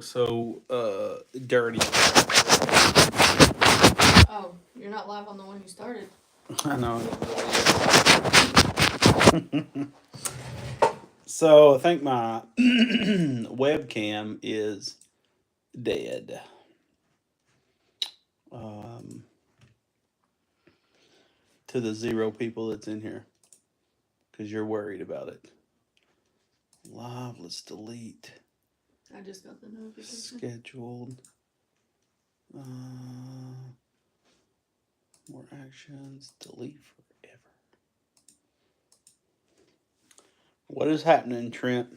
So dirty. Oh, you're not live on the one you started. I know. So I think my webcam is dead. Um, to the 0 people that's in here, because you're worried about it. Live. Let's delete. I just got the notification. Scheduled. Uh, more actions. Delete forever. What is happening, Trent?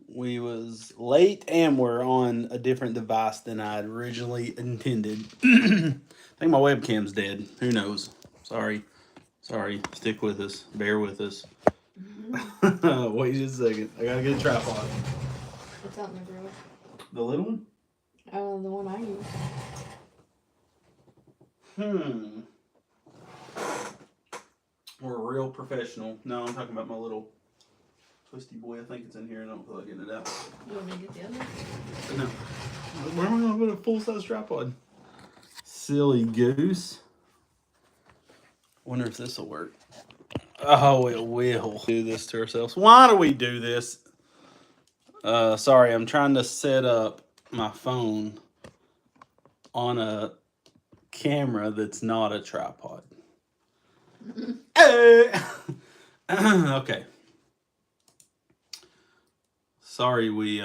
We was late and we're on a different device than I had originally intended. I think my webcam's dead. Who knows? Sorry. Sorry. Stick with us. Bear with us. Wait just a second. I gotta get a tripod. What's out in the garage? The little one? The one I use. We're real professional. No, I'm talking about my little twisty boy. I think it's in here. I don't feel like getting it out. You want me to get the other? No. Where am I going to put a full-size tripod? Silly goose. Wonder if this will work. Oh, it will. Do this to ourselves. Why do we do this? Sorry, I'm trying to set up my phone on a camera that's not a tripod. Okay. Sorry, we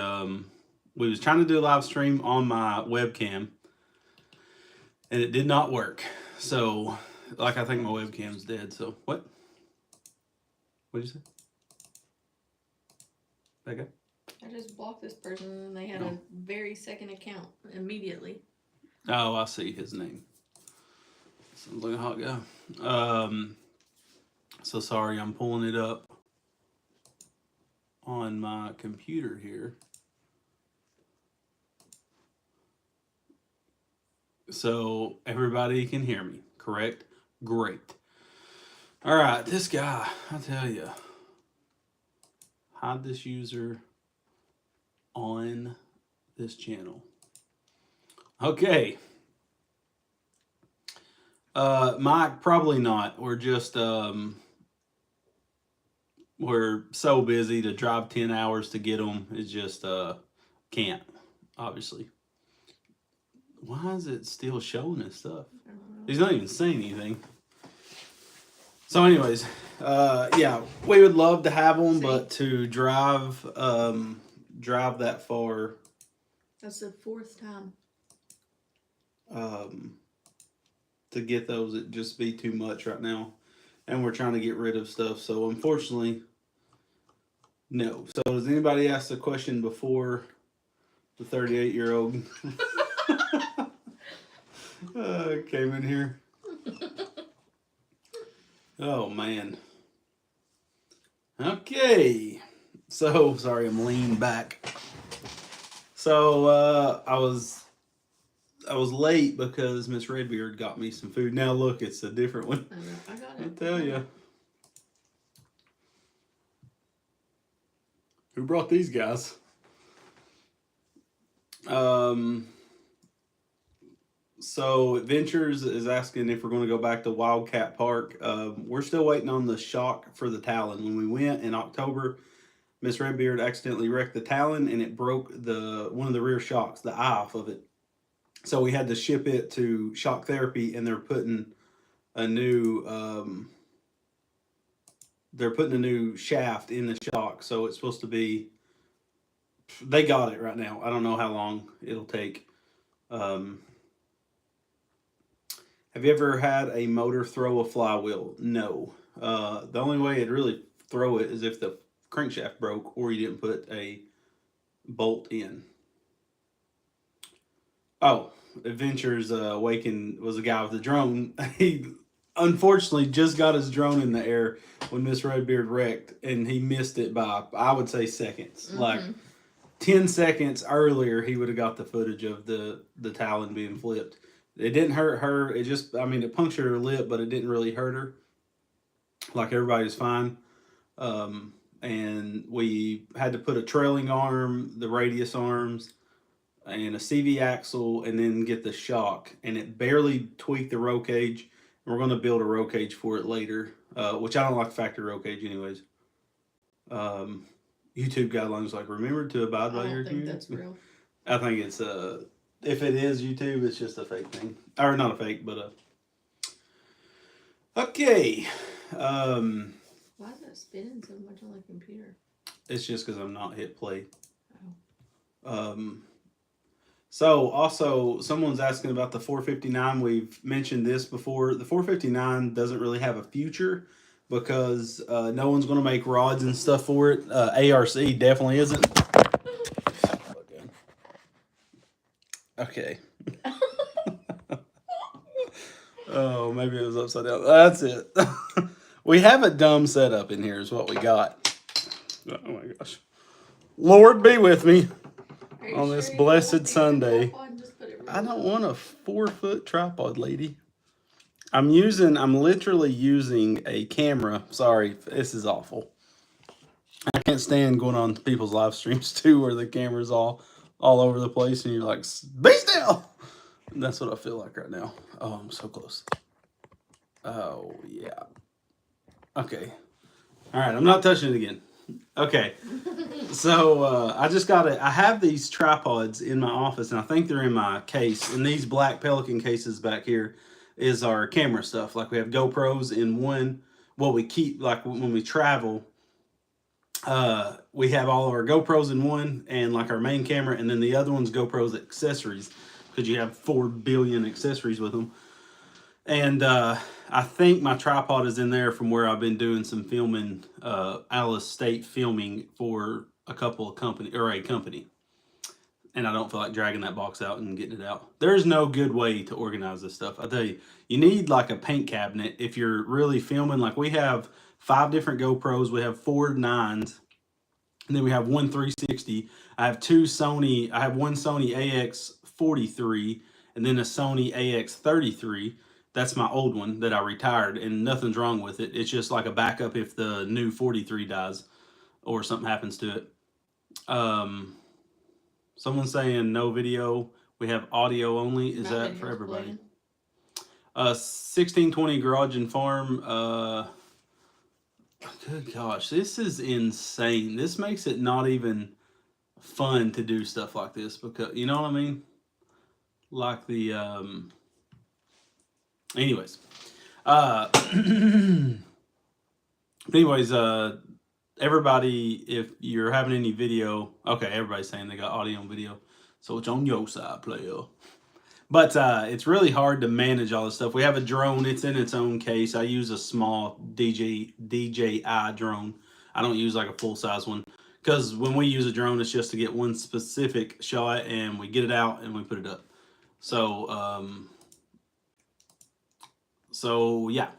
was trying to do a live stream on my webcam, and it did not work. So, like, I think my webcam's dead. So, what? What'd you say? Back up. I just blocked this person and they had a very second account immediately. Oh, I see his name. Sounds like a hot guy. So sorry, I'm pulling it up on my computer here. So everybody can hear me, correct? Great. All right, this guy, I tell you, hide this user on this channel. Okay. Mike, probably not. We're just we're so busy to drive 10 hours to get them. It's just can't, obviously. Why is it still showing this stuff? He's not even saying anything. So, anyways, yeah, we would love to have them, but to drive that far. That's the 4th time. To get those, it'd just be too much right now, and we're trying to get rid of stuff. So, unfortunately, no. So, does anybody ask the question before the 38-year-old came in here? Oh, man. Okay. So, sorry, I'm leaning back. So, I was late because Miss Redbeard got me some food. Now, look, it's a different one. I got it. I tell you. Who brought these guys? So Adventures is asking if we're going to go back to Wildcat Park. We're still waiting on the shock for the Talon. When we went in October, Miss Redbeard accidentally wrecked the Talon and it broke one of the rear shocks, the eye off of it. So we had to ship it to shock therapy, and they're putting a new shaft in the shock. So it's supposed to be. They got it right now. I don't know how long it'll take. Have you ever had a motor throw a flywheel? No. The only way it'd really throw it is if the crankshaft broke or you didn't put a bolt in. Oh, Adventures Awaken was a guy with a drone. He unfortunately just got his drone in the air when Miss Redbeard wrecked, and he missed it by, I would say, seconds. Mm-hmm. Like 10 seconds earlier, he would have got the footage of the Talon being flipped. It didn't hurt her. It just, it punctured her lip, but it didn't really hurt her. Like, everybody's fine. And and we had to put a trailing arm, the radius arms, and a CV axle, and then get the shock. And it barely tweaked the roll cage. We're going to build a roll cage for it later, which I don't like factory roll cage anyways. YouTube guidelines like remember to abide by your community. That's real. I think it's if it is YouTube, it's just a fake thing, or not a fake, but okay. Why is it spinning so much on the computer? It's just because I'm not hit play. Oh. So also someone's asking about the 459. We've mentioned this before. The 459 doesn't really have a future because no one's going to make rods and stuff for it. ARC definitely isn't. Okay. Oh, maybe it was upside down. That's it. We have a dumb setup in here is what we got. Oh my gosh. Lord be with me on this blessed Sunday. I don't want a 4-foot tripod, lady. I'm literally using a camera. Sorry, this is awful. I can't stand going on people's live streams too where the camera's all over the place and you're like, be still. That's what I feel like right now. Oh, I'm so close. Oh, yeah. Okay. All right, I'm not touching it again. Okay. So I just got it. I have these tripods in my office, and I think they're in my case. And these black Pelican cases back here is our camera stuff. Like we have GoPros in one. What we keep, like when we travel, we have all of our GoPros in one, and like our main camera, and then the other one's GoPros accessories, because you have 4 billion accessories with them. And I think my tripod is in there from where I've been doing some filming, Alice State filming for a company. And I don't feel like dragging that box out and getting it out. There's no good way to organize this stuff. I tell you, you need like a paint cabinet if you're really filming. Like we have 5 different GoPros. We have 4 9s. And then we have one 360. I have one Sony AX43 and then a Sony AX33. That's my old one that I retired, and nothing's wrong with it. It's just like a backup if the new 43 dies or something happens to it. Someone's saying no video. We have audio only. Is that for everybody? 1620 Garage and Farm. Good gosh, this is insane. This makes it not even fun to do stuff like this because, you know what I mean? Like the, anyways. Everybody, if you're having any video, okay, everybody's saying they got audio and video, so it's on your side, player. But it's really hard to manage all this stuff. We have a drone. It's in its own case. I use a small DJI drone. I don't use like a full-size one. Because when we use a drone, it's just to get one specific shot, and we get it out, and we put it up. So, yeah.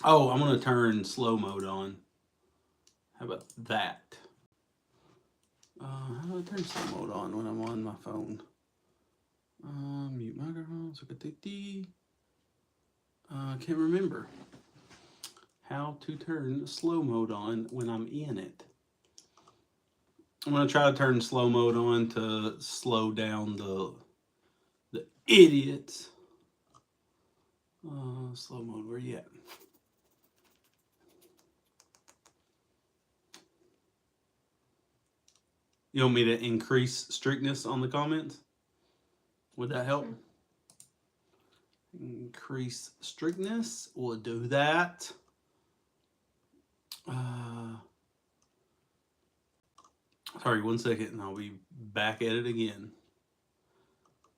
Oh, I'm going to turn slow mode on. How about that? How do I turn slow mode on when I'm on my phone? Mute microphone. Can't remember how to turn slow mode on when I'm in it. I'm gonna try to turn slow mode on to slow down the idiots. Slow mode, where you at? You want me to increase strictness on the comments? Would that help? Sure. Increase strictness. We'll do that. Sorry, 1 second, and I'll be back at it again.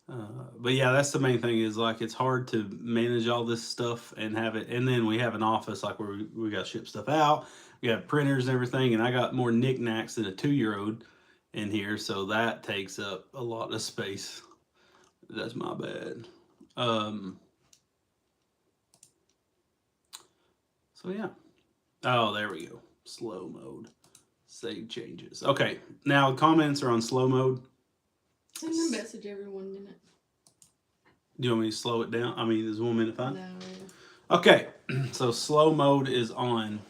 But yeah, that's the main thing is like it's hard to manage all this stuff and have it. And then we have an office like where we got to ship stuff out. We got printers and everything, and I got more knickknacks than a 2-year-old in here, so that takes up a lot of space. That's my bad. So yeah. Oh, there we go. Slow mode. Save changes. Okay, now comments are on slow mode. Send a message every 1 minute. Do you want me to slow it down? I mean, is 1 minute fine? No. Okay, so slow mode is on.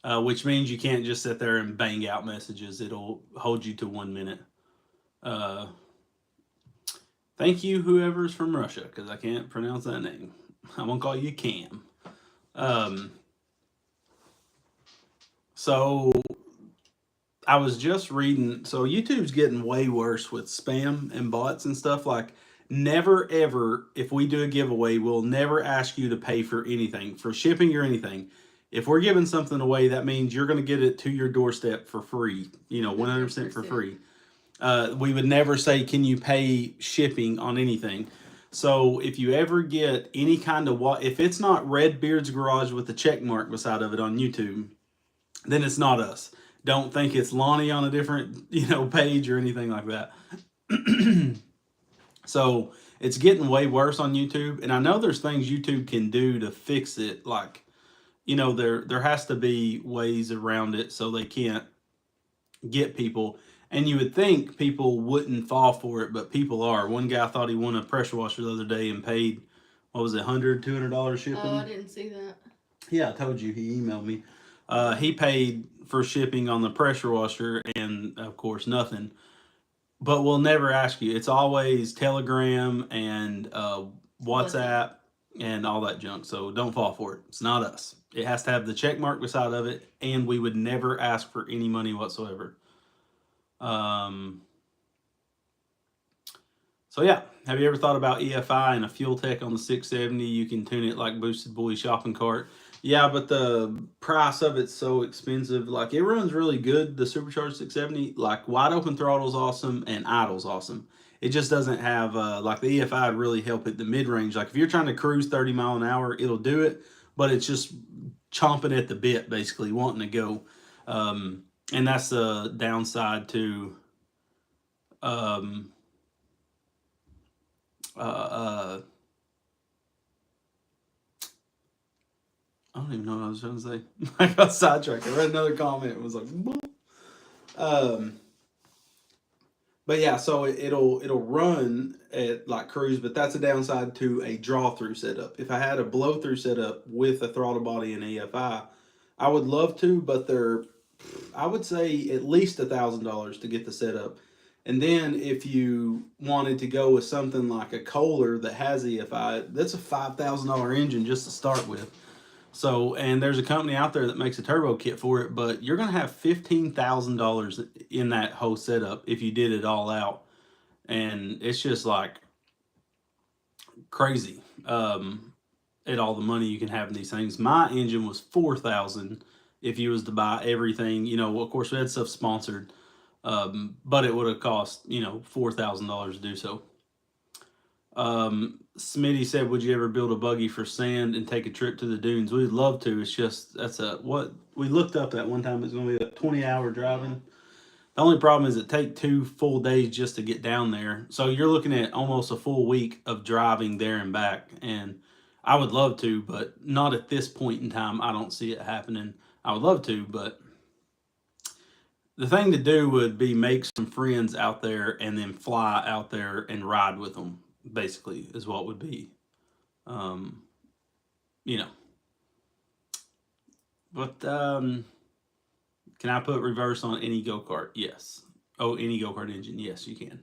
which means you can't just sit there and bang out messages. It'll hold you to 1 minute. Thank you, whoever's from Russia, because I can't pronounce that name. I'm gonna call you Cam. So I was just reading. So YouTube's getting way worse with spam and bots and stuff. Like, never ever, if we do a giveaway, we'll never ask you to pay for anything, for shipping or anything. If we're giving something away, that means you're going to get it to your doorstep for free. 100% for free. We would never say, can you pay shipping on anything? So if you ever get any kind of if it's not Redbeard's Garage with the check mark beside of it on YouTube, then it's not us. Don't think it's Lonnie on a different, page or anything like that. So it's getting way worse on YouTube, and I know there's things YouTube can do to fix it. Like, there has to be ways around it so they can't get people. And you would think people wouldn't fall for it, but people are. One guy thought he won a pressure washer the other day and paid, what was it, $100, $200 shipping? Oh, I didn't see that. Yeah, I told you. He emailed me. He paid for shipping on the pressure washer and, of course, nothing. But we'll never ask you. It's always Telegram and WhatsApp and all that junk. So don't fall for it. It's not us. It has to have the check mark beside of it, and we would never ask for any money whatsoever. So yeah, have you ever thought about EFI and a fuel tech on the 670? You can tune it like Boosted Boy shopping cart. Yeah, but the price of it's so expensive. Like, it runs really good, the supercharged 670. Like, wide open throttle's awesome and idle's awesome. It just doesn't have like the EFI would really help it the mid range. Like, if you're trying to cruise 30 mile an hour, it'll do it, but it's just chomping at the bit, basically wanting to go. And that's the downside to I don't even know what I was trying to say. I got sidetracked. I read another comment and was like, but yeah, so it'll run at like cruise, but that's a downside to a draw through setup. If I had a blow through setup with a throttle body and AFI, I would love to, but I would say at least $1,000 to get the setup. And then if you wanted to go with something like a Kohler that has EFI, that's a $5,000 engine just to start with. So, and there's a company out there that makes a turbo kit for it, but you're going to have $15,000 in that whole setup if you did it all out. And it's just like crazy at all the money you can have in these things. My engine was $4,000 if you was to buy everything. Of course, we had stuff sponsored, but it would have cost, $4,000 to do so. Smitty said, would you ever build a buggy for sand and take a trip to the dunes? We'd love to. It's just, what we looked up at one time. It's going to be a 20-hour driving. The only problem is it take 2 full days just to get down there. So you're looking at almost a full week of driving there and back. And I would love to, but not at this point in time. I don't see it happening. I would love to, but the thing to do would be make some friends out there and then fly out there and ride with them. Basically, is what would be, But can I put reverse on any go-kart? Yes. Oh, any go-kart engine? Yes, you can.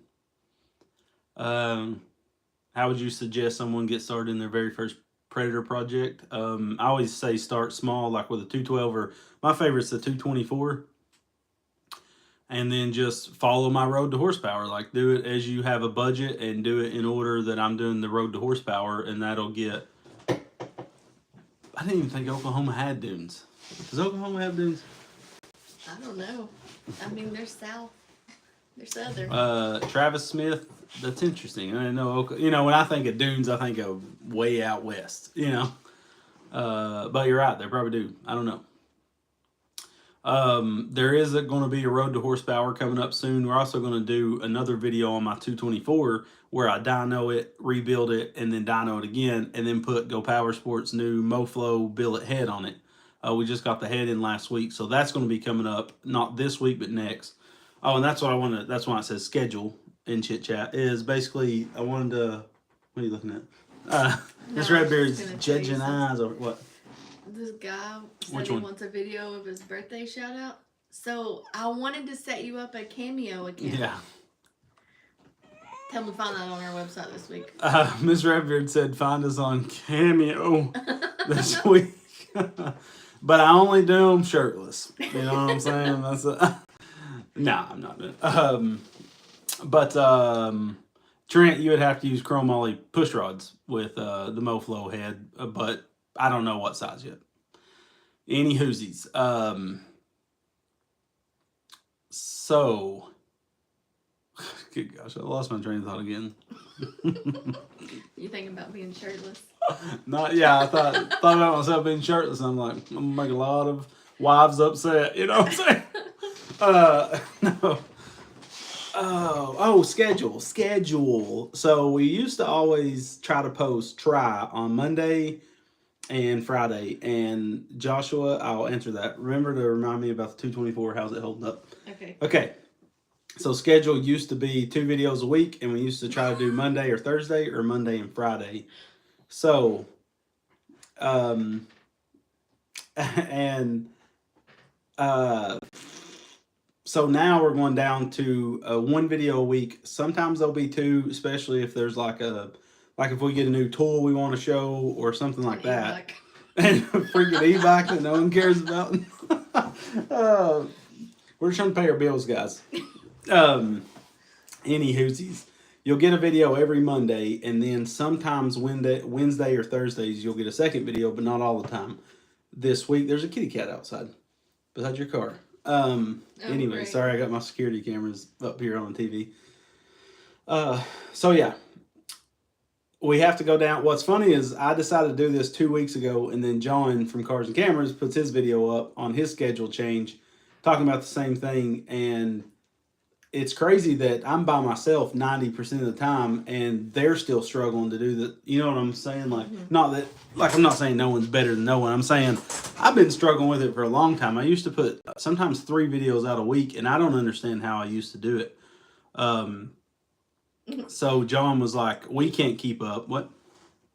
How would you suggest someone get started in their very first Predator project? I always say start small, like with a 212, or my favorite's the 224. And then just follow my road to horsepower. Like, do it as you have a budget and do it in order that I'm doing the road to horsepower, and that'll get. I didn't even think Oklahoma had dunes. Does Oklahoma have dunes? I don't know. I mean, they're south. They're southern. Travis Smith. That's interesting. I know. When I think of dunes, I think of way out west. But you're right. They probably do. I don't know. There is going to be a road to horsepower coming up soon. We're also going to do another video on my 224 where I dyno it, rebuild it, and then dyno it again, and then put Go Power Sports new MoFlow billet head on it. We just got the head in last week, so that's going to be coming up not this week but next. Oh, and that's what that's why it says schedule in Chit Chat. Is basically I wanted to. What are you looking at? This Redbeard's judging eyes or what? This guy said Which he one? wants a video of his birthday shout out. So I wanted to set you up a Cameo account. Yeah. Tell him to find that on our website this week. Miss Redbeard said find us on Cameo this week. But I only do them shirtless. You know what I'm saying? That's no, I'm not doing it. Trent, you would have to use chromoly push rods with the MoFlow head, but I don't know what size yet. Any whoosies. So, good gosh, I lost my train of thought again. You thinking about being shirtless? I thought about myself being shirtless. I'm like, I'm gonna make a lot of wives upset. You know what I'm saying? No. Schedule. So we used to always try to post on Monday and Friday. And Joshua, I'll answer that. Remember to remind me about the 224. How's it holding up? Okay. So schedule used to be 2 videos a week, and we used to try to do Monday or Thursday or Monday and Friday. So, so now we're going down to 1 video a week. Sometimes there'll be 2, especially if there's like if we get a new tool we want to show or something like that. And a freaking e-bike that no one cares about. We're trying to pay our bills, guys. Any hoosies. You'll get a video every Monday, and then sometimes Wednesday or Thursdays you'll get a second video, but not all the time. This week there's a kitty cat outside beside your car. Anyway, great. Sorry, I got my security cameras up here on TV. So yeah, we have to go down. What's funny is I decided to do this 2 weeks ago, and then John from Cars and Cameras puts his video up on his schedule change, talking about the same thing. And it's crazy that I'm by myself 90% of the time, and they're still struggling to do that. You know what I'm saying? Like, not that, like, I'm not saying no one's better than no one. I'm saying I've been struggling with it for a long time. I used to put sometimes 3 videos out a week, and I don't understand how I used to do it. So John was like, we can't keep up. What?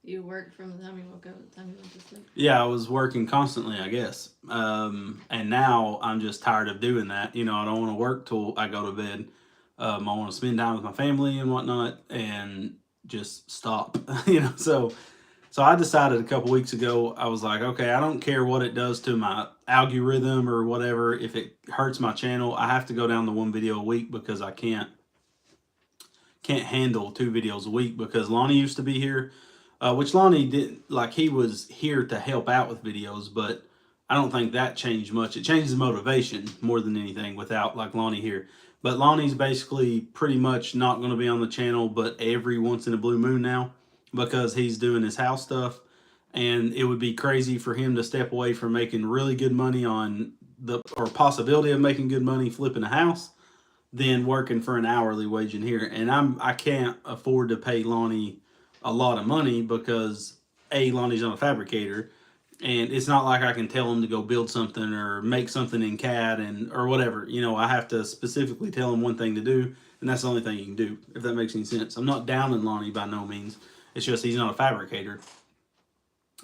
You worked from the time you woke up to the time you went to sleep? Yeah, I was working constantly, I guess. And now I'm just tired of doing that. You know, I don't want to work till I go to bed. I want to spend time with my family and whatnot and just stop. You know, so I decided a couple weeks ago, I was like, okay, I don't care what it does to my algorithm or whatever. If it hurts my channel, I have to go down to 1 video a week because I can't handle 2 videos a week, because Lonnie used to be here. Which Lonnie did, like, he was here to help out with videos, but I don't think that changed much. It changed the motivation more than anything without, like, Lonnie here. But Lonnie's basically pretty much not going to be on the channel, but every once in a blue moon now, because he's doing his house stuff. And it would be crazy for him to step away from making really good money or possibility of making good money flipping a house, than working for an hourly wage in here. And I can't afford to pay Lonnie a lot of money because Lonnie's not a fabricator, and it's not like I can tell him to go build something or make something in CAD or whatever. You know, I have to specifically tell him one thing to do, and that's the only thing he can do, if that makes any sense. I'm not downing Lonnie by no means. It's just he's not a fabricator.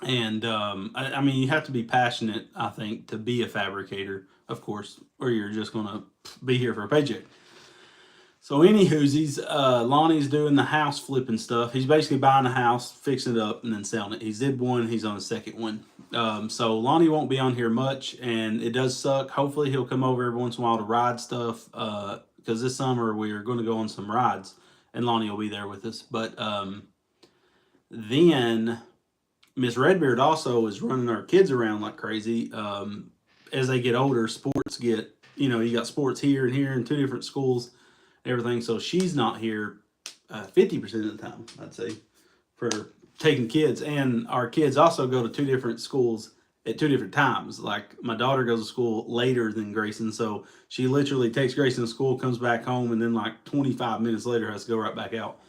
And I mean, you have to be passionate, I think, to be a fabricator, of course, or you're just going to be here for a paycheck. So any whoosies, Lonnie's doing the house flipping stuff. He's basically buying a house, fixing it up, and then selling it. He's did one, he's on the second one. So Lonnie won't be on here much, and it does suck. Hopefully he'll come over every once in a while to ride stuff, because this summer we're going to go on some rides, and Lonnie will be there with us. But then Miss Redbeard also is running our kids around like crazy. As they get older, sports get, you got sports here and here in 2 different schools, everything. So she's not here 50% of the time, I'd say, for taking kids. And our kids also go to 2 different schools at 2 different times. Like, my daughter goes to school later than Grayson, so she literally takes Grayson to school, comes back home, and then like 25 minutes later has to go right back out.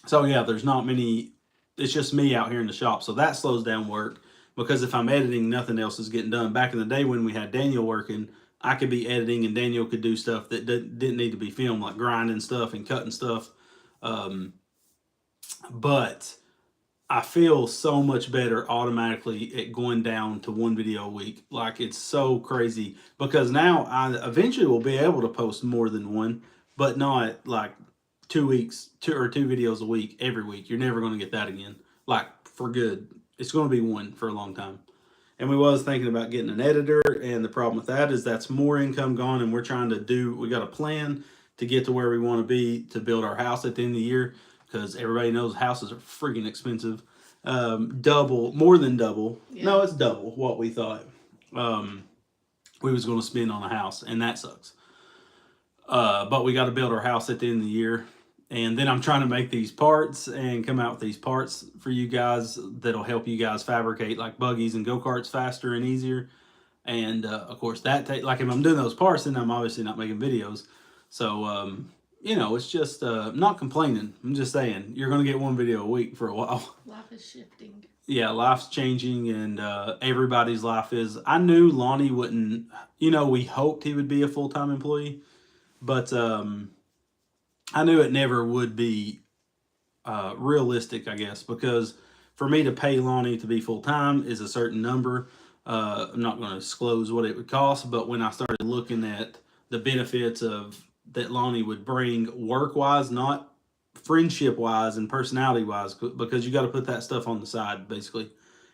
So yeah, there's not many. It's just me out here in the shop, so that slows down work, because if I'm editing, nothing else is getting done. Back in the day when we had Daniel working, I could be editing and Daniel could do stuff that didn't need to be filmed, like grinding stuff and cutting stuff. But I feel so much better automatically at going down to one video a week. Like, it's so crazy because now I eventually will be able to post more than one, but not like 2 weeks, two videos a week every week. You're never going to get that again. Like, for good. It's going to be one for a long time. And we was thinking about getting an editor, and the problem with that is that's more income gone, and we got a plan to get to where we want to be to build our house at the end of the year, because everybody knows houses are freaking expensive. More than double. Yeah. No, it's double what we thought we was going to spend on a house, and that sucks. But we got to build our house at the end of the year. And then I'm trying to make these parts and come out with these parts for you guys that'll help you guys fabricate like buggies and go-karts faster and easier. And of course, like if I'm doing those parts, then I'm obviously not making videos. So, it's just not complaining. I'm just saying you're going to get one video a week for a while. Life is shifting. Yeah, life's changing, and everybody's life is. I knew Lonnie wouldn't, we hoped he would be a full-time employee, but I knew it never would be realistic, I guess, because for me to pay Lonnie to be full-time is a certain number. I'm not going to disclose what it would cost, but when I started looking at the benefits of that Lonnie would bring work-wise, not friendship-wise and personality-wise, because you got to put that stuff on the side, basically. It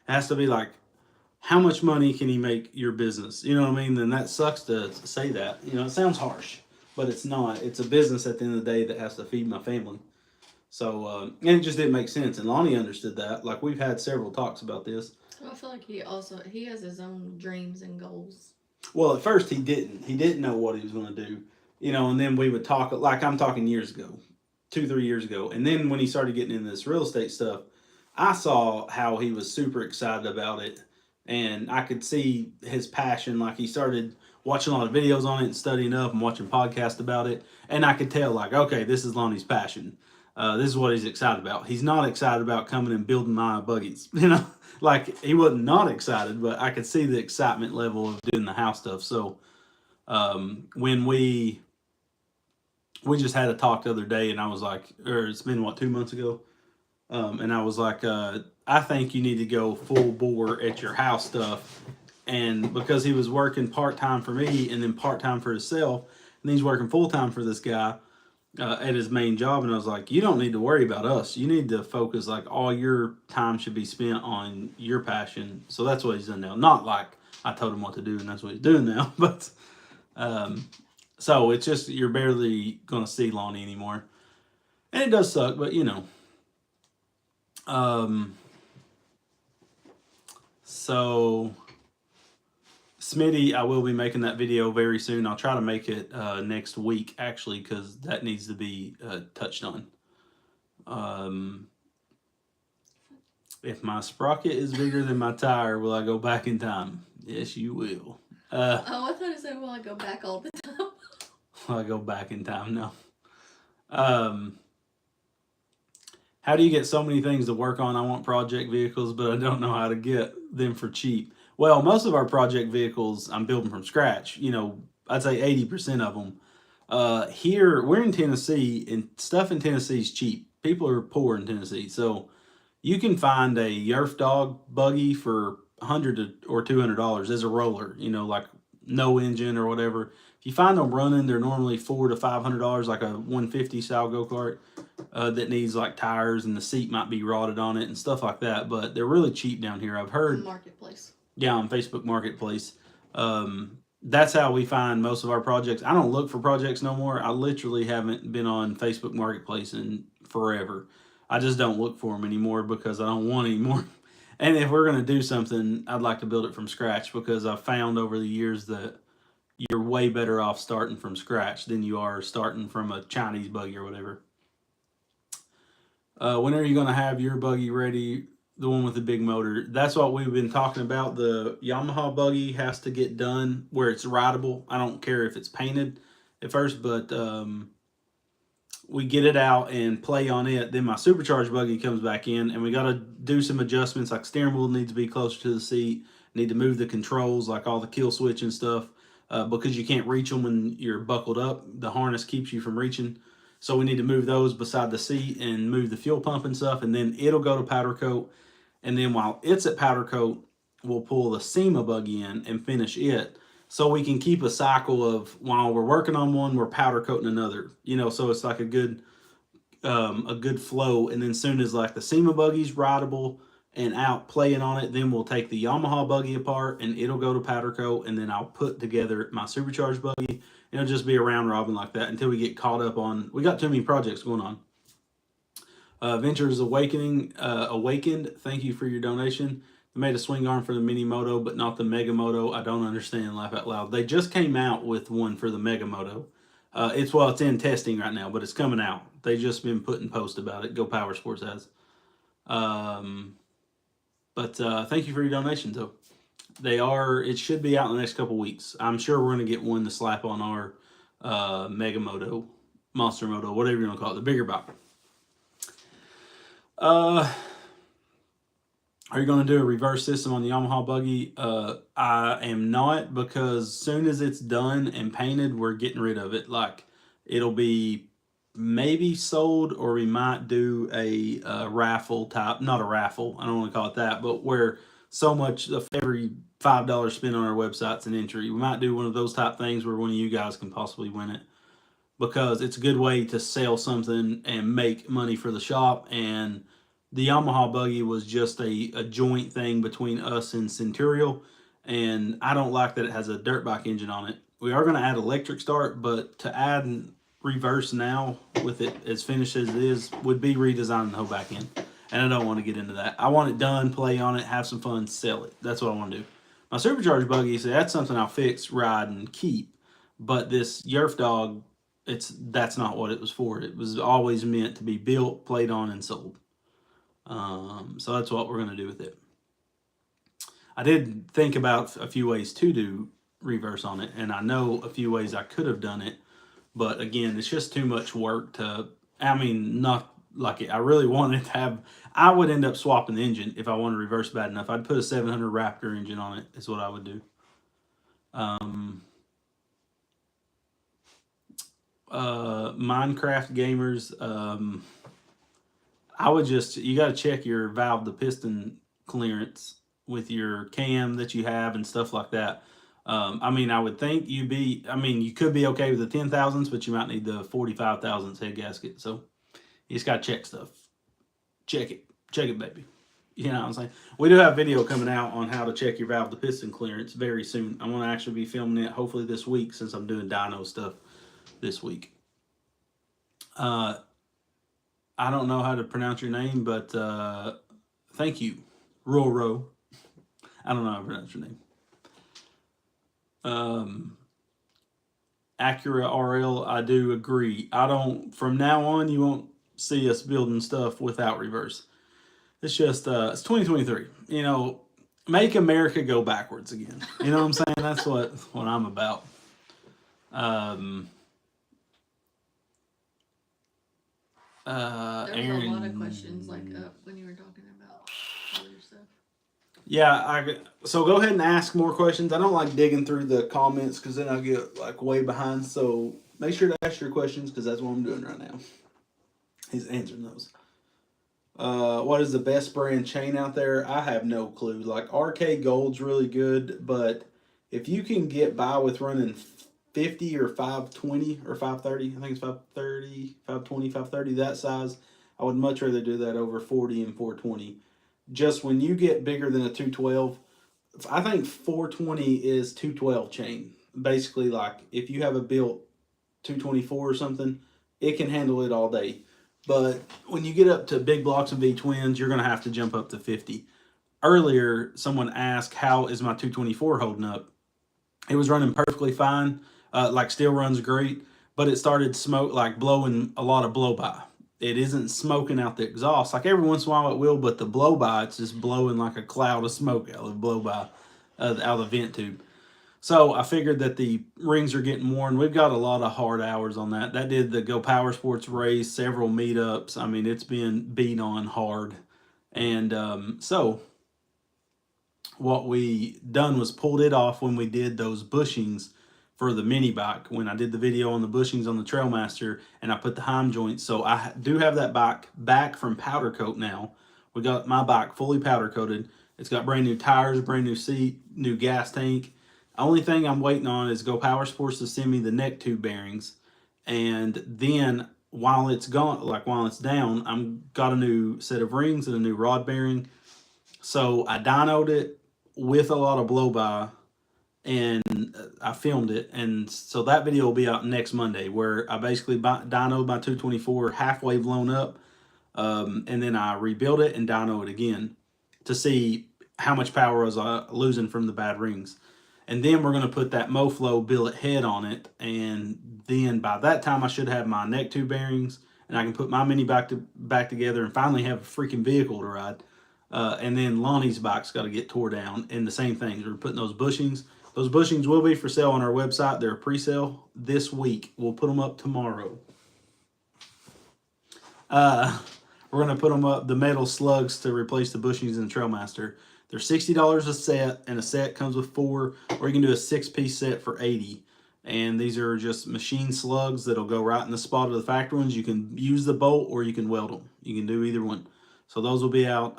has to be like, how much money can he make your business? You know what I mean? Then that sucks to say that. It sounds harsh. But it's not. It's a business at the end of the day that has to feed my family. So, and it just didn't make sense. And Lonnie understood that. Like, we've had several talks about this. Well, I feel like he has his own dreams and goals. Well, at first he didn't. He didn't know what he was going to do. And then we would talk, like I'm talking years ago, 2-3 years ago. And then when he started getting into this real estate stuff, I saw how he was super excited about it. And I could see his passion. Like, he started watching a lot of videos on it and studying up and watching podcasts about it. And I could tell, like, okay, this is Lonnie's passion. This is what he's excited about. He's not excited about coming and building my buggies. Like, he wasn't not excited, but I could see the excitement level of doing the house stuff. So when we just had a talk the other day, and I was like, or it's been, 2 months ago? And I was like, I think you need to go full bore at your house stuff. And because he was working part-time for me and then part-time for himself, and he's working full-time for this guy at his main job. And I was like, you don't need to worry about us. You need to focus, like, all your time should be spent on your passion. So that's what he's done now. Not like I told him what to do and that's what he's doing now. But so it's just, you're barely going to see Lonnie anymore. And it does suck, but so Smitty, I will be making that video very soon. I'll try to make it next week, actually, because that needs to be touched on. If my sprocket is bigger than my tire, will I go back in time? Yes, you will. I thought it said, will I go back all the time? Will I go back in time? No. How do you get so many things to work on? I want project vehicles, but I don't know how to get them for cheap. Well, most of our project vehicles I'm building from scratch. I'd say 80% of them. Here, we're in Tennessee, and stuff in Tennessee is cheap. People are poor in Tennessee. So you can find a Yerf Dog buggy for $100 or $200 as a roller, like no engine or whatever. If you find them running, they're normally $400 to $500, like a 150 style go-kart that needs like tires, and the seat might be rotted on it and stuff like that. But they're really cheap down here. I've heard. Marketplace. Yeah, on Facebook Marketplace. That's how we find most of our projects. I don't look for projects no more. I literally haven't been on Facebook Marketplace in forever. I just don't look for them anymore because I don't want any more. And if we're going to do something, I'd like to build it from scratch, because I've found over the years that you're way better off starting from scratch than you are starting from a Chinese buggy or whatever. When are you going to have your buggy ready? The one with the big motor. That's what we've been talking about. The Yamaha buggy has to get done where it's rideable. I don't care if it's painted at first, but we get it out and play on it. Then my supercharged buggy comes back in, and we got to do some adjustments. Like, steering wheel needs to be closer to the seat. Need to move the controls, like all the kill switch and stuff, because you can't reach them when you're buckled up. The harness keeps you from reaching. So we need to move those beside the seat and move the fuel pump and stuff, and then it'll go to powder coat. And then while it's at powder coat, we'll pull the SEMA buggy in and finish it. So we can keep a cycle of while we're working on one, we're powder coating another. So it's like a good flow. And then soon as like the SEMA buggy's rideable and out playing on it, then we'll take the Yamaha buggy apart and it'll go to powder coat, and then I'll put together my supercharged buggy. It'll just be a round robin like that until we get caught up on. We got too many projects going on. Ventures Awakening Awakened. Thank you for your donation. They made a swing arm for the Mini Moto, but not the Mega Moto. I don't understand. Laugh out loud. They just came out with one for the Mega Moto. It's in testing right now, but it's coming out. They just been putting posts about it. Go Power Sports has. But thank you for your donation, though. It should be out in the next couple weeks. I'm sure we're going to get one to slap on our Mega Moto, Monster Moto, whatever you want to call it, the bigger bike. Are you going to do a reverse system on the Yamaha buggy? I am not, because as soon as it's done and painted, we're getting rid of it. Like, it'll be maybe sold, or we might do a raffle type, not a raffle, I don't want to call it that, but where so much of every $5 spent on our website's an entry. We might do one of those type things where one of you guys can possibly win it, because it's a good way to sell something and make money for the shop. And the Yamaha buggy was just a joint thing between us and Centurial, and I don't like that it has a dirt bike engine on it. We are going to add electric start, but to add reverse now with it as finished as it is would be redesigning the whole back end, and I don't want to get into that. I want it done, play on it, have some fun, sell it. That's what I want to do. My supercharged buggy, so that's something I'll fix, ride, and keep. But this Yerf dog, that's not what it was for. It was always meant to be built, played on, and sold. So that's what we're going to do with it. I did think about a few ways to do reverse on it, and I know a few ways I could have done it, but again, it's just too much work not like it. I really wanted to have, I would end up swapping the engine if I wanted to reverse bad enough. I'd put a 700 Raptor engine on it, is what I would do. Minecraft gamers, you got to check your valve to piston clearance with your cam that you have and stuff like that. I would think you could be okay with the 10,000s, but you might need the 45,000s head gasket. So you just got to check stuff. Check it, baby. You know what I'm saying? We do have video coming out on how to check your valve to piston clearance very soon. I'm going to actually be filming it hopefully this week, since I'm doing dyno stuff this week. I don't know how to pronounce your name, but thank you, Roro. I don't know how to pronounce your name. Acura RL, I do agree. From now on, you won't see us building stuff without reverse. It's just, it's 2023. Make America go backwards again. You know what I'm saying? That's what I'm about. There was a lot of questions when you were talking about other stuff. Yeah, so go ahead and ask more questions. I don't like digging through the comments, because then I get way behind. So make sure to ask your questions, because that's what I'm doing right now. He's answering those. What is the best brand chain out there? I have no clue. Like, RK Gold's really good, but if you can get by with running 50 or 520 or 530, I think it's 530, 520, 530, that size, I would much rather do that over 40 and 420. Just when you get bigger than a 212, I think 420 is 212 chain. Basically, like, if you have a built 224 or something, it can handle it all day. But when you get up to big blocks of V-twins, you're going to have to jump up to 50. Earlier, someone asked, how is my 224 holding up? It was running perfectly fine. Still runs great, but it started blowing a lot of blow-by. It isn't smoking out the exhaust. Like, every once in a while it will, but the blow-by, it's just blowing like a cloud of smoke out of the blow-by, out of the vent tube. So I figured that the rings are getting worn. We've got a lot of hard hours on that. That did the Go Power Sports race, several meetups. It's been beat on hard. And so what we done was pulled it off when we did those bushings for the mini bike when I did the video on the bushings on the Trailmaster, and I put the heim joints. So I do have that bike back from powder coat now. We got my bike fully powder coated. It's got brand new tires, brand new seat, new gas tank. Only thing I'm waiting on is Go Power Sports to send me the neck tube bearings, and then while it's gone, like while it's down, I'm got a new set of rings and a new rod bearing. So I dynoed it with a lot of blow by, and I filmed it, and so that video will be out next Monday, where I basically dynoed my 224 halfway blown up, and then I rebuild it and dyno it again to see how much power was I losing from the bad rings. And then we're going to put that MoFlow billet head on it, and then by that time I should have my neck tube bearings, and I can put my mini back together and finally have a freaking vehicle to ride. And then Lonnie's bike's got to get tore down, and the same things. We're putting those bushings. Those bushings will be for sale on our website. They're a pre-sale this week. We'll put them up tomorrow. We're going to put them up, the metal slugs to replace the bushings in the Trailmaster. They're $60 a set, and a set comes with 4, or you can do a 6-piece set for $80. And these are just machine slugs that'll go right in the spot of the factory ones. You can use the bolt or you can weld them. You can do either one. So those will be out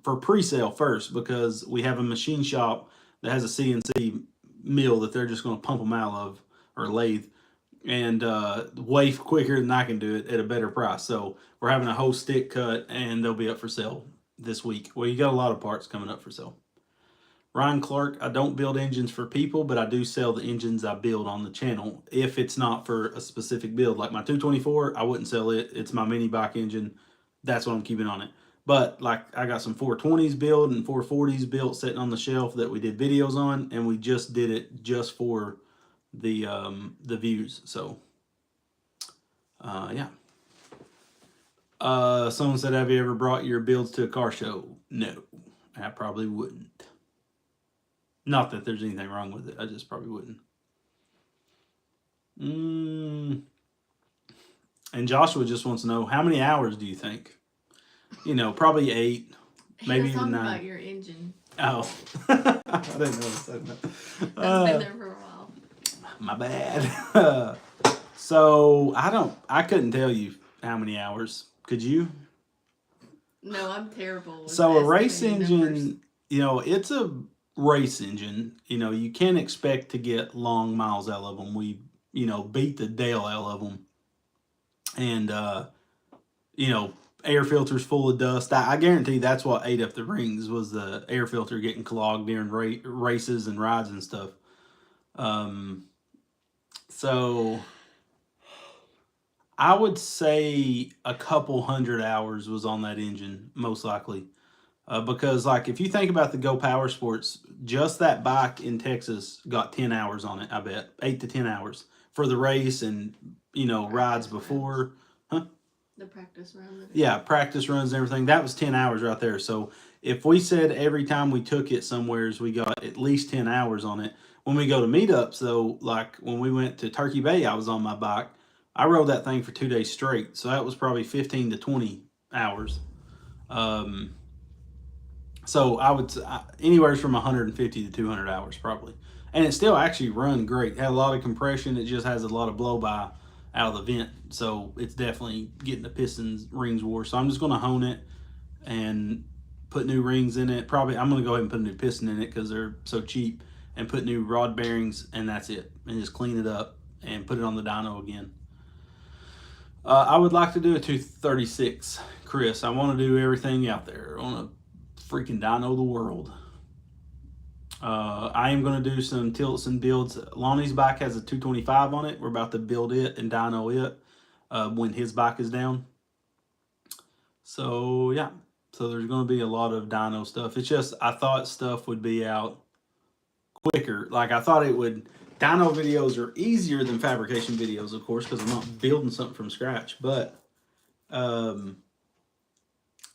for pre-sale first, because we have a machine shop that has a CNC mill that they're just going to pump them out of, or lathe, and way quicker than I can do it at a better price. So we're having a whole stick cut, and they'll be up for sale this week. Well, you got a lot of parts coming up for sale. Ryan Clark, I don't build engines for people, but I do sell the engines I build on the channel if it's not for a specific build. Like my 224, I wouldn't sell it. It's my mini bike engine. That's what I'm keeping on it. But like I got some 420s built and 440s built sitting on the shelf that we did videos on, and we just did it just for the views. So yeah. Someone said, have you ever brought your builds to a car show? No, I probably wouldn't. Not that there's anything wrong with it. I just probably wouldn't. And Joshua just wants to know, how many hours do you think? You know, probably 8, maybe even 9. About your engine. Oh, I didn't know I said that. That's been there for a while. My bad. So I couldn't tell you how many hours. Could you? No, I'm terrible. So a race engine, you know, it's a race engine. You know, you can't expect to get long miles out of them. We, you know, beat the Dale out of them. And, you know, air filters full of dust. I guarantee that's what ate up the rings, was the air filter getting clogged during races and rides and stuff. So I would say a couple hundred hours was on that engine, most likely. Because, like, if you think about the Go Power Sports, just that bike in Texas got 10 hours on it, I bet. 8 to 10 hours for the race and, you know, rides before. Huh? The practice run. Yeah, practice runs and everything. That was 10 hours right there. So if we said every time we took it somewheres, we got at least 10 hours on it. When we go to meetups, though, like when we went to Turkey Bay, I was on my bike. I rode that thing for 2 days straight. So that was probably 15 to 20 hours. So I would anywhere from 150 to 200 hours probably. And it still actually run great. Had a lot of compression. It just has a lot of blow by out of the vent. So it's definitely getting the pistons rings wore. So I'm just going to hone it and put new rings in it. Probably I'm going to go ahead and put a new piston in it because they're so cheap, and put new rod bearings, and that's it. And just clean it up and put it on the dyno again. I would like to do a 236, Chris. I want to do everything out there. I want to freaking dyno the world. I am going to do some tilts and builds. Lonnie's bike has a 225 on it. We're about to build it and dyno it when his bike is down. So, yeah. So there's going to be a lot of dyno stuff. It's just, I thought stuff would be out quicker. Like, I thought it would. Dyno videos are easier than fabrication videos, of course, because I'm not building something from scratch. But the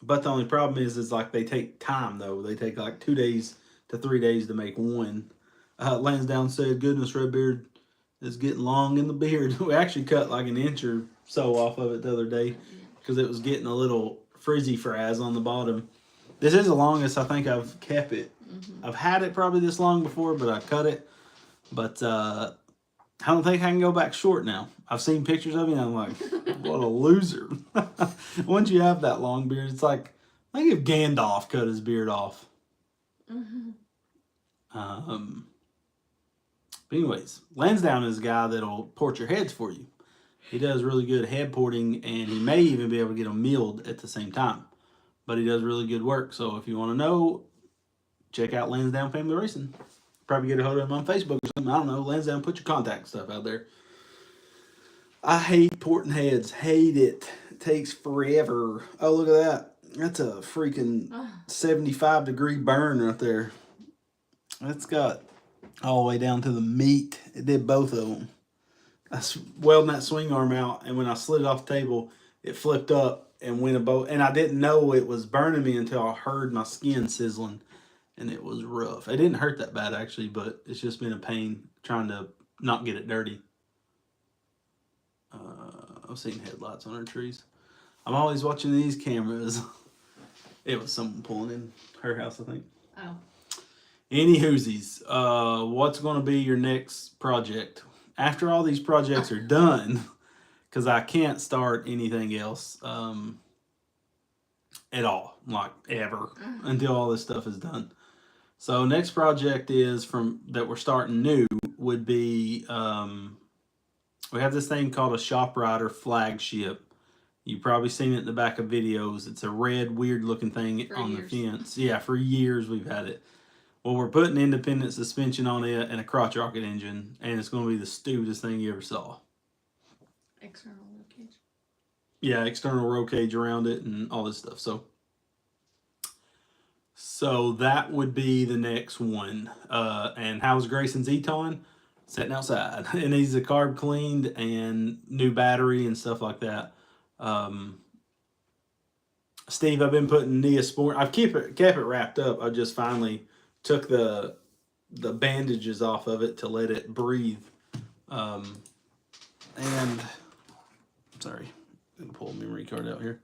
only problem is like they take time, though. They take like 2 days to 3 days to make one. Lansdowne said, goodness, Redbeard is getting long in the beard. We actually cut like an inch or so off of it the other day because it was getting a little frizzy frizz on the bottom. This is the longest I think I've kept it. I've had it probably this long before, but I cut it. But I don't think I can go back short now. I've seen pictures of me and I'm like, what a loser. Once you have that long beard, it's like, I think if Gandalf cut his beard off. But anyways, Lansdowne is a guy that'll port your heads for you. He does really good head porting, and he may even be able to get them milled at the same time. But he does really good work. So if you want to know, check out Lansdowne Family Racing. Probably get a hold of him on Facebook or something. I don't know. Lansdowne, put your contact stuff out there. I hate porting heads. Hate it. It takes forever. Oh, look at that. That's a freaking 75-degree burn right there. That's got all the way down to the meat. It did both of them. I was welding that swing arm out, and when I slid it off the table, it flipped up and went above. And I didn't know it was burning me until I heard my skin sizzling, and it was rough. It didn't hurt that bad, actually, but it's just been a pain trying to not get it dirty. I've seen headlights on our trees. I'm always watching these cameras. It was someone pulling in her house, I think. Oh. Any hoosies, what's going to be your next project? After all these projects are done, because I can't start anything else at all, like ever, until all this stuff is done. So next project is that we're starting new would be we have this thing called a Shop Rider flagship. You've probably seen it in the back of videos. It's a red, weird looking thing on the fence. Yeah, for years we've had it. Well, we're putting independent suspension on it and a crotch rocket engine, and it's going to be the stupidest thing you ever saw. External roll cage. Yeah, external roll cage around it and all this stuff. So that would be the next one. And how's Grayson's Eton? Sitting outside. It needs a carb cleaned and new battery and stuff like that. Steve, I've been putting Neosporin. I've kept it wrapped up. I just finally took the bandages off of it to let it breathe. And sorry, I'm gonna pull a memory card out here.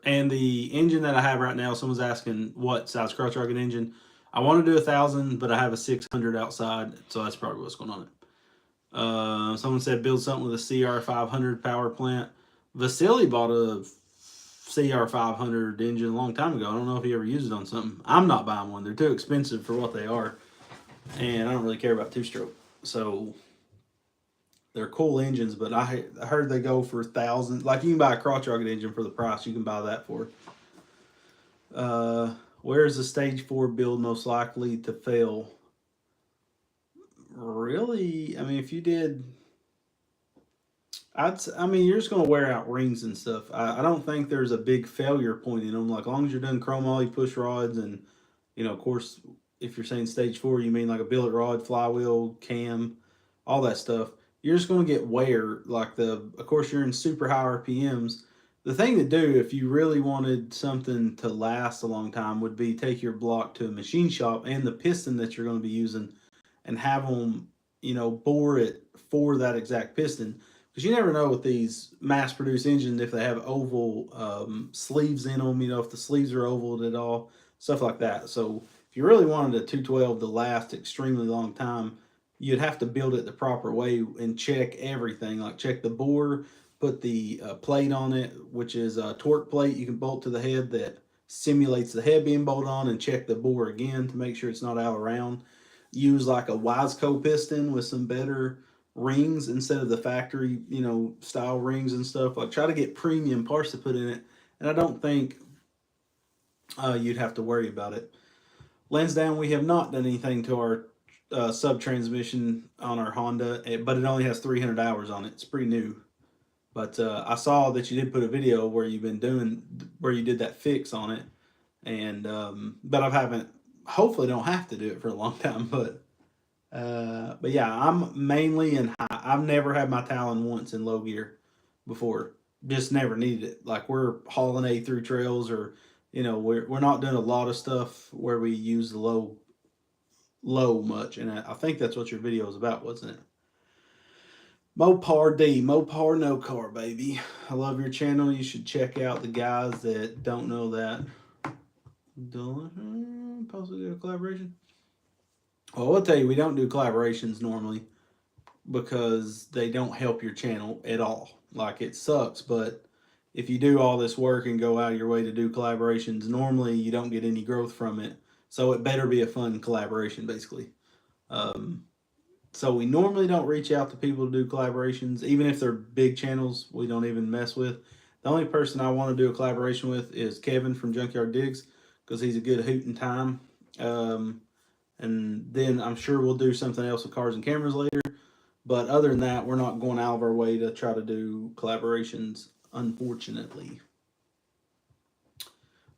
And the engine that I have right now, someone's asking what size crotch rocket engine. I want to do 1,000, but I have a 600 outside, so that's probably what's going on it. Someone said build something with a CR500 power plant. Vasily bought a CR500 engine a long time ago. I don't know if he ever used it on something. I'm not buying one. They're too expensive for what they are, and I don't really care about two-stroke. So they're cool engines, but I heard they go for 1,000. Like you can buy a crotch rocket engine for the price you can buy that for. Where is the stage 4 build most likely to fail? Really? I mean, if you did, you're just going to wear out rings and stuff. I don't think there's a big failure point in them. Like, as long as you're doing chrome ollie push rods and, of course, if you're saying stage 4, you mean like a billet rod, flywheel, cam, all that stuff. You're just going to get wear. Like, of course, you're in super high RPMs. The thing to do if you really wanted something to last a long time would be take your block to a machine shop and the piston that you're going to be using and have them, bore it for that exact piston. Because you never know with these mass-produced engines if they have oval sleeves in them, if the sleeves are oval at all, stuff like that. So if you really wanted a 212 to last extremely long time, you'd have to build it the proper way and check everything, like check the bore, put the plate on it, which is a torque plate you can bolt to the head that simulates the head being bolted on, and check the bore again to make sure it's not out of round. Use like a Wiseco piston with some better rings instead of the factory, style rings and stuff. Like try to get premium parts to put in it, and I don't think you'd have to worry about it. Lansdowne, we have not done anything to our sub transmission on our Honda, but it only has 300 hours on it. It's pretty new. But I saw that you did put a video where you did that fix on it, and but I haven't. Hopefully, don't have to do it for a long time. But yeah, I'm mainly in high. I've never had my Talon once in low gear before. Just never needed it. Like we're hauling A through trails, or we're not doing a lot of stuff where we use the low much. And I think that's what your video was about, wasn't it? Mopar D, Mopar no car, baby. I love your channel. You should check out the guys that don't know that. Possibly do a collaboration. Well, I'll tell you, we don't do collaborations normally because they don't help your channel at all. Like, it sucks, but if you do all this work and go out of your way to do collaborations, normally you don't get any growth from it. So it better be a fun collaboration, basically. Um, so we normally don't reach out to people to do collaborations, even if they're big channels. We don't even mess with. The only person I want to do a collaboration with is Kevin from Junkyard Digs because he's a good hoot and time. Um, and then I'm sure we'll do something else with cars and cameras later. But other than that, we're not going out of our way to try to do collaborations, unfortunately.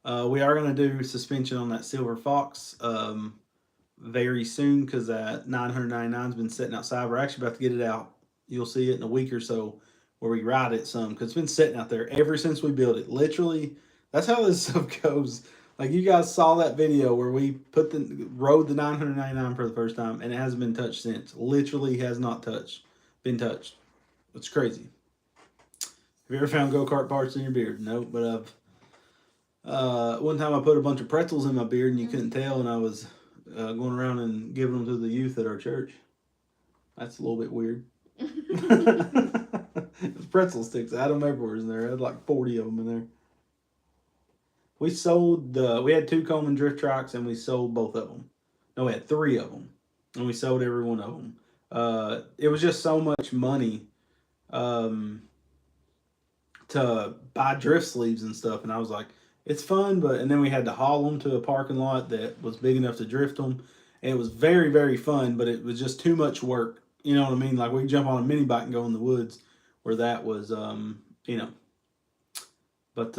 We are going to do suspension on that Silver Fox very soon because that 999's been sitting outside. We're actually about to get it out. You'll see it in a week or so where we ride it some because it's been sitting out there ever since we built it. Literally, that's how this stuff goes. Like, you guys saw that video where we rode the 999 for the first time and it hasn't been touched since. Literally has not been touched. It's crazy. Have you ever found go-kart parts in your beard? No, but one time I put a bunch of pretzels in my beard and you couldn't tell, and I was going around and giving them to the youth at our church. That's a little bit weird. It's pretzel sticks. I had them everywhere in there. I had like 40 of them in there. We had 2 Coleman drift tracks and we sold both of them. No, we had 3 of them and we sold every one of them. It was just so much money to buy drift sleeves and stuff. And I was like, it's fun, and then we had to haul them to a parking lot that was big enough to drift them. And it was very, very fun, but it was just too much work. You know what I mean? Like, we jump on a mini bike and go in the woods where that was, but,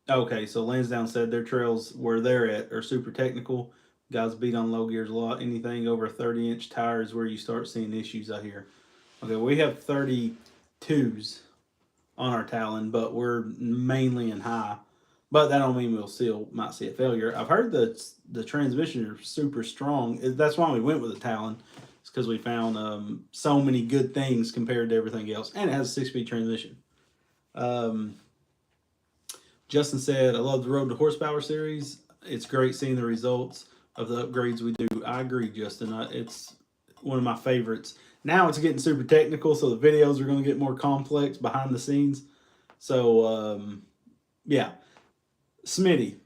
okay, so Lansdowne said their trails where they're at are super technical. Guys beat on low gears a lot. Anything over 30-inch tire is where you start seeing issues out here. Okay, we have 32s on our Talon, but we're mainly in high. But that don't mean might see a failure. I've heard that the transmissions are super strong. That's why we went with the Talon. It's because we found so many good things compared to everything else. And it has a 6-speed transmission. Justin said, I love the Road to Horsepower series. It's great seeing the results of the upgrades we do. I agree, Justin. It's one of my favorites. Now it's getting super technical, so the videos are going to get more complex behind the scenes. So, yeah. Smitty,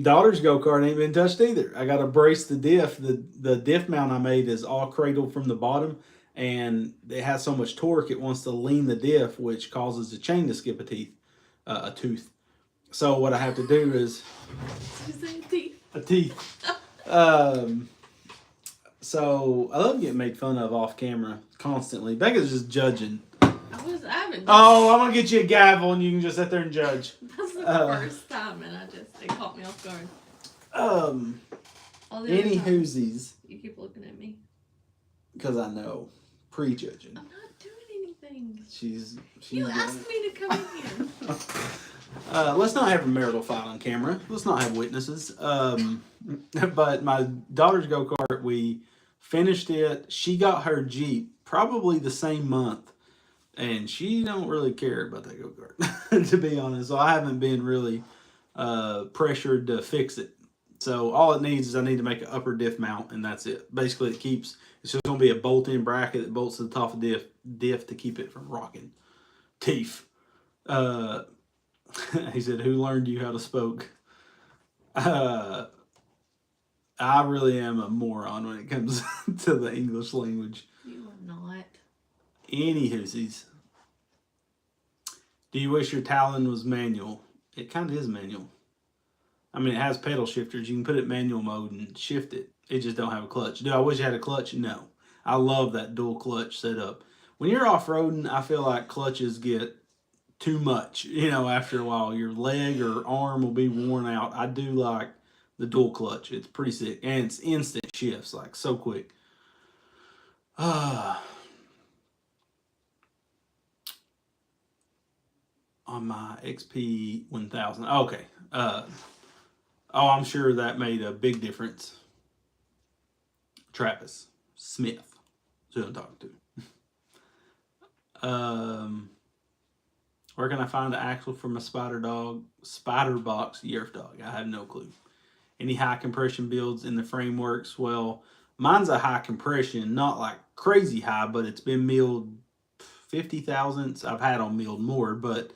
daughter's go-kart ain't been touched either. I got to brace the diff. The diff mount I made is all cradled from the bottom, and it has so much torque it wants to lean the diff, which causes the chain to skip a tooth. So what I have to do is a teeth. So I love getting made fun of off camera constantly. Becca's just judging. I haven't. Oh, I'm gonna get you a gavel and you can just sit there and judge. That's the first time, and it caught me off guard. Any whoosies. You keep looking at me. Because I know, prejudging. I'm not doing anything. She's you asked me to come in here. Let's not have a marital fight on camera. Let's not have witnesses. But my daughter's go-kart, we finished it. She got her Jeep probably the same month. And she don't really care about that go-kart, to be honest. So I haven't been really pressured to fix it. So all it needs is I need to make an upper diff mount, and that's it. Basically, it's just going to be a bolt-in bracket that bolts to the top of diff to keep it from rocking. Teeth. He said, who learned you how to spoke? I really am a moron when it comes to the English language. You are not. Any hoosies. Do you wish your Talon was manual? It kind of is manual. I mean, it has pedal shifters. You can put it in manual mode and shift it. It just don't have a clutch. Do I wish it had a clutch? No. I love that dual clutch setup. When you're off-roading, I feel like clutches get too much. You know, after a while, your leg or arm will be worn out. I do like the dual clutch. It's pretty sick. And it's instant shifts, like so quick. On my XP 1000. Okay. I'm sure that made a big difference. Travis Smith. That's who I'm talking to. Where can I find an axle from a spider box Yerf dog? I have no clue. any high compression builds in the frameworks. Well, mine's a high compression, not like crazy high, but it's been milled 50 thousandths. I've had on milled more, but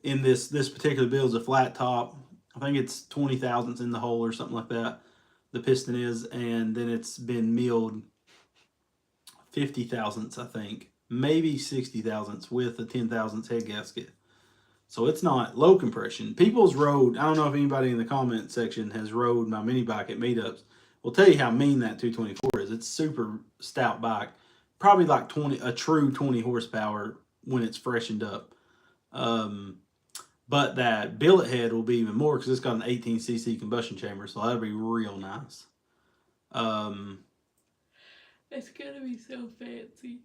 in this particular build is a flat top. I think it's 20 thousandths in the hole or something like that. The piston is, and then it's been milled 50 thousandths, I think, maybe 60 thousandths with a 10 thousandths head gasket. So it's not low compression. People's rode, I don't know if anybody in the comment section has rode my mini bike at meetups. We'll tell you how mean that 224 is. It's super stout bike. Probably like a true 20 horsepower when it's freshened up. But that billet head will be even more because it's got an 18cc combustion chamber, so that'll be real nice. It's gonna be so fancy.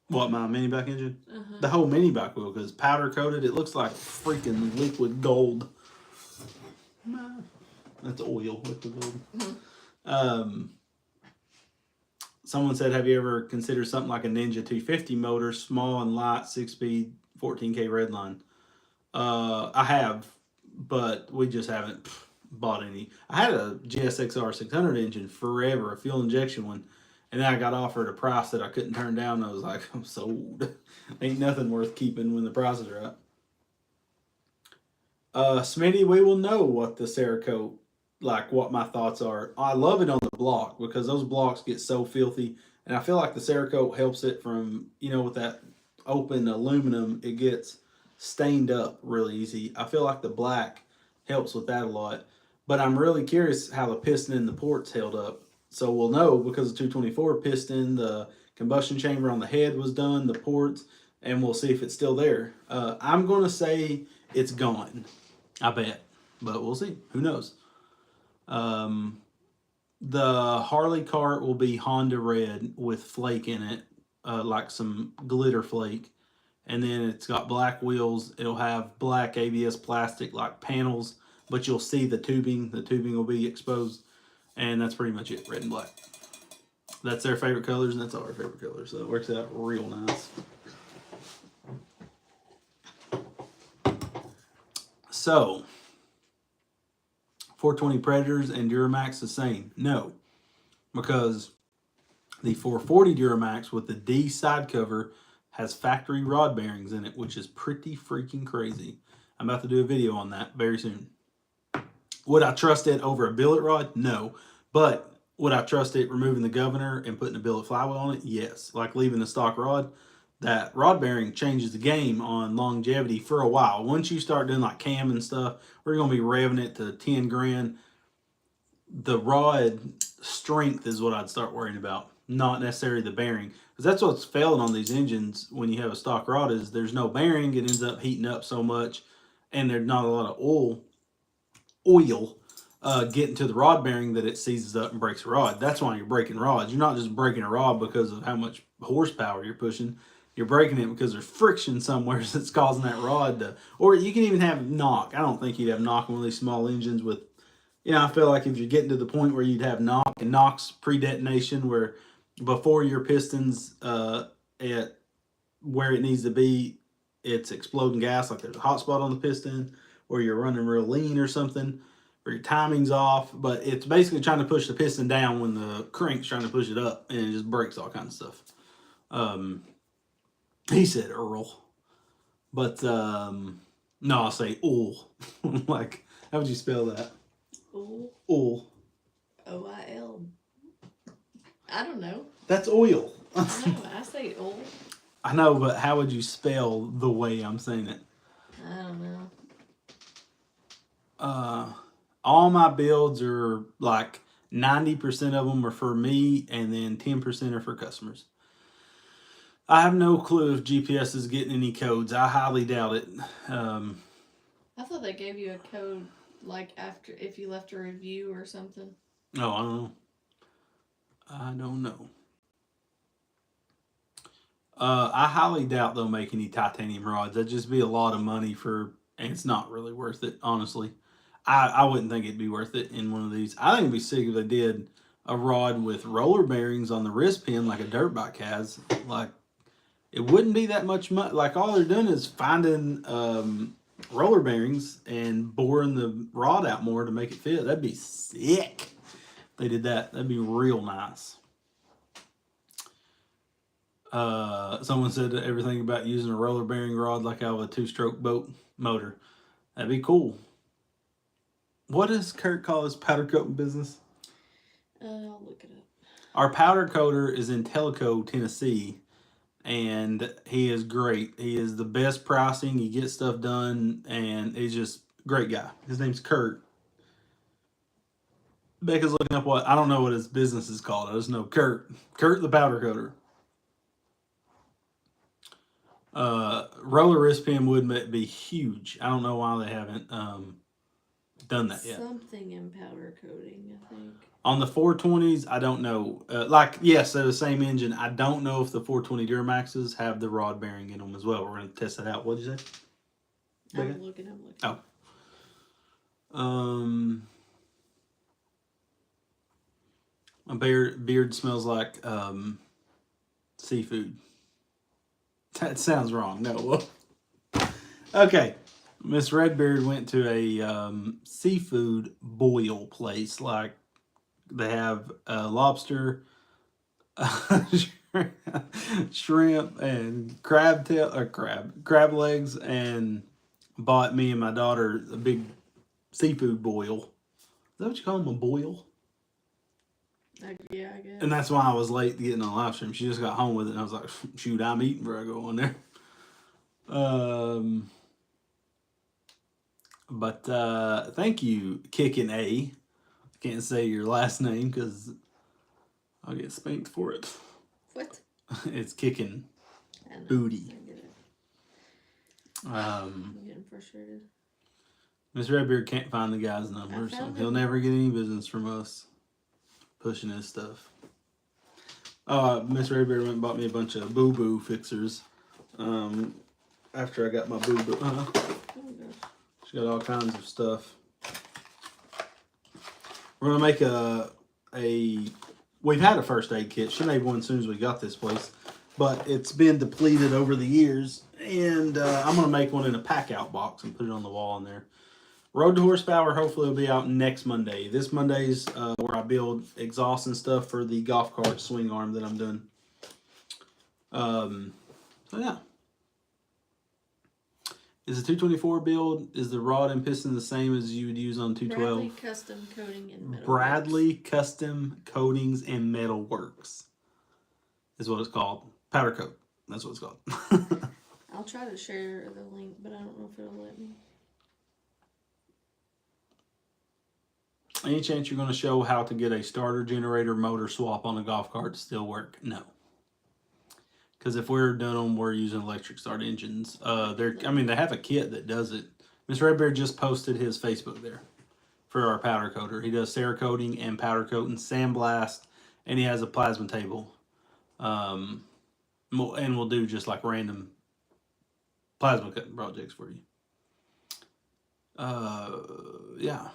What, my mini bike engine? The whole mini bike will, because powder coated, it looks like freaking liquid gold. That's oil, liquid gold. Someone said, have you ever considered something like a Ninja 250 motor, small and light, 6-speed, 14K redline? I have, but we just haven't bought any. I had a GSXR 600 engine forever, a fuel injection one. And then I got offered a price that I couldn't turn down. And I was like, I'm sold. Ain't nothing worth keeping when the prices are up. Smitty, we will know what the Cerakote, like what my thoughts are. I love it on the block because those blocks get so filthy. And I feel like the Cerakote helps it from, with that open aluminum, it gets stained up really easy. I feel like the black helps with that a lot. But I'm really curious how the piston in the port's held up. So we'll know because the 224 piston, the combustion chamber on the head was done, the ports, and we'll see if it's still there. I'm going to say it's gone. I bet. But we'll see. Who knows? The Harley cart will be Honda red with flake in it, like some glitter flake. And then it's got black wheels. It'll have black ABS plastic like panels, but you'll see the tubing. The tubing will be exposed. And that's pretty much it, red and black. That's their favorite colors, and that's all our favorite colors. So it works out real nice. So, 420 Predators and Duramax the same? No, because the 440 Duramax with the D side cover has factory rod bearings in it, which is pretty freaking crazy. I'm about to do a video on that very soon. Would I trust it over a billet rod? No. But would I trust it removing the governor and putting a billet flywheel on it? Yes. Like leaving the stock rod. That rod bearing changes the game on longevity for a while. Once you start doing like cam and stuff, we're going to be revving it to 10 grand. The rod strength is what I'd start worrying about, not necessarily the bearing. Because that's what's failing on these engines when you have a stock rod is there's no bearing. It ends up heating up so much and there's not a lot of oil getting to the rod bearing that it seizes up and breaks the rod. That's why you're breaking rods. You're not just breaking a rod because of how much horsepower you're pushing. You're breaking it because there's friction somewhere that's causing that rod to, or you can even have knock. I don't think you'd have knock on one of these small engines with, I feel like if you're getting to the point where you'd have knock, and knock's pre-detonation where before your piston's at where it needs to be, it's exploding gas, like there's a hot spot on the piston, or you're running real lean or something, or your timing's off, but it's basically trying to push the piston down when the crank's trying to push it up, and it just breaks all kinds of stuff. He said Earl, but no, I'll say oil. Like, how would you spell that? Oil. Oil. O-I-L. I don't know. That's oil. I know, I say oil. I know, but how would you spell the way I'm saying it? I don't know. All my builds are like 90% of them are for me, and then 10% are for customers. I have no clue if GPS is getting any codes. I highly doubt it. I thought they gave you a code like after if you left a review or something. Oh, I don't know. I highly doubt they'll make any titanium rods. That'd just be a lot of money and it's not really worth it, honestly. I wouldn't think it'd be worth it in one of these. I think it'd be sick if they did a rod with roller bearings on the wrist pin like a dirt bike has. Like, it wouldn't be that much money. Like, all they're doing is finding roller bearings and boring the rod out more to make it fit. That'd be sick. If they did that. That'd be real nice. Someone said everything about using a roller bearing rod like out of a 2-stroke boat motor. That'd be cool. What does Kurt call his powder coating business? I'll look it up. Our powder coater is in Tellico, Tennessee, and he is great. He is the best pricing. He gets stuff done, and he's just a great guy. His name's Kurt. Becca's looking up I don't know what his business is called. I just know Kurt. Kurt the powder coater. Roller wrist pin would be huge. I don't know why they haven't done that yet. Something in powder coating, I think. On the 420s, I don't know. Yes, they're the same engine. I don't know if the 420 Duramaxes have the rod bearing in them as well. We're going to test that out. What did you say? I'm looking. Oh. My beard smells like seafood. That sounds wrong. No. Okay. Miss Redbeard went to a seafood boil place. Like they have lobster, shrimp, and crab legs, and bought me and my daughter a big seafood boil. Is that what you call them, a boil? Yeah, I guess. And that's why I was late getting on live stream. She just got home with it, and I was like, shoot, I'm eating before I go on there. But thank you, Kickin' A. Can't say your last name because I'll get spanked for it. What? It's Kickin' Booty. I get it. I'm getting frustrated. Miss Redbeard can't find the guy's number, so he'll never get any business from us pushing his stuff. Miss Redbeard went and bought me a bunch of boo-boo fixers. After I got my boo-boo. Oh, gosh. She got all kinds of stuff. We're going to make we've had a first aid kit. She made one as soon as we got this place. But it's been depleted over the years. And I'm going to make one in a pack-out box and put it on the wall in there. Road to Horsepower hopefully will be out next Monday. This Monday's where I build exhaust and stuff for the golf cart swing arm that I'm doing. So yeah. Is the 224 build, is the rod and piston the same as you would use on 212? Bradley Custom Coating and Metal Bradley Works. Custom Coatings and Metal Works is what it's called. Powder coat. That's what it's called. I'll try to share the link, but I don't know if it'll let me. Any chance you're going to show how to get a starter generator motor swap on a golf cart to still work? No. Because if we're doing them, we're using electric start engines. They have a kit that does it. Mr. Redbeard just posted his Facebook there for our powder coater. He does Cerakoting and powder coating, sandblast, and he has a plasma table. And we'll do just like random plasma cutting projects for you. Yeah.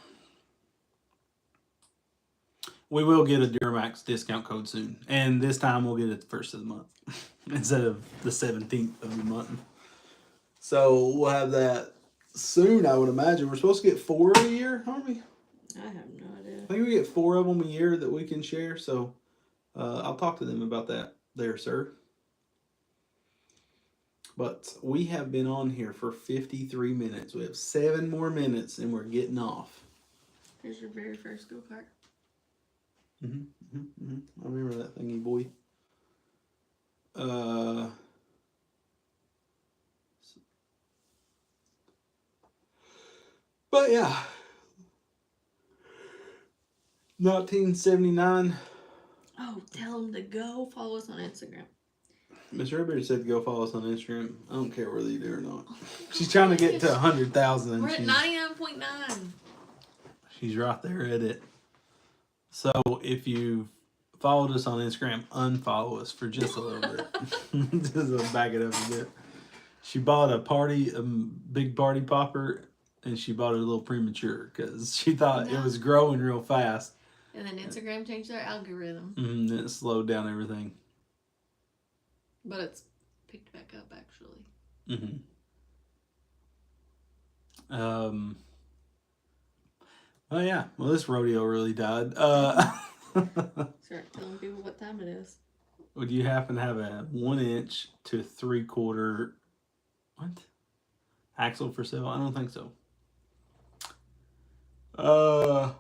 We will get a Duramax discount code soon. And this time we'll get it the first of the month instead of the 17th of the month. So we'll have that soon, I would imagine. We're supposed to get 4 a year, aren't we? I have no idea. I think we get 4 of them a year that we can share. So I'll talk to them about that there, sir. But we have been on here for 53 minutes. We have 7 more minutes and we're getting off. Here's your very first go-kart. I remember that thingy, boy. But yeah, 1979. Oh, tell them to go follow us on Instagram. Miss Redbeard said to go follow us on Instagram. I don't care whether you do or not. She's trying to get to 100,000. We're at 99.9. She's right there at it. So if you followed us on Instagram, unfollow us for just a little bit. Just to back it up a bit. She bought a big party popper, and she bought it a little premature because she thought it was growing real fast. And then Instagram changed their algorithm. And it slowed down everything. But it's picked back up, actually. Oh yeah, well this rodeo really died. Start telling people what time it is. Would you happen to have a 1" to 3/4 what axle for sale? I don't think so. Oh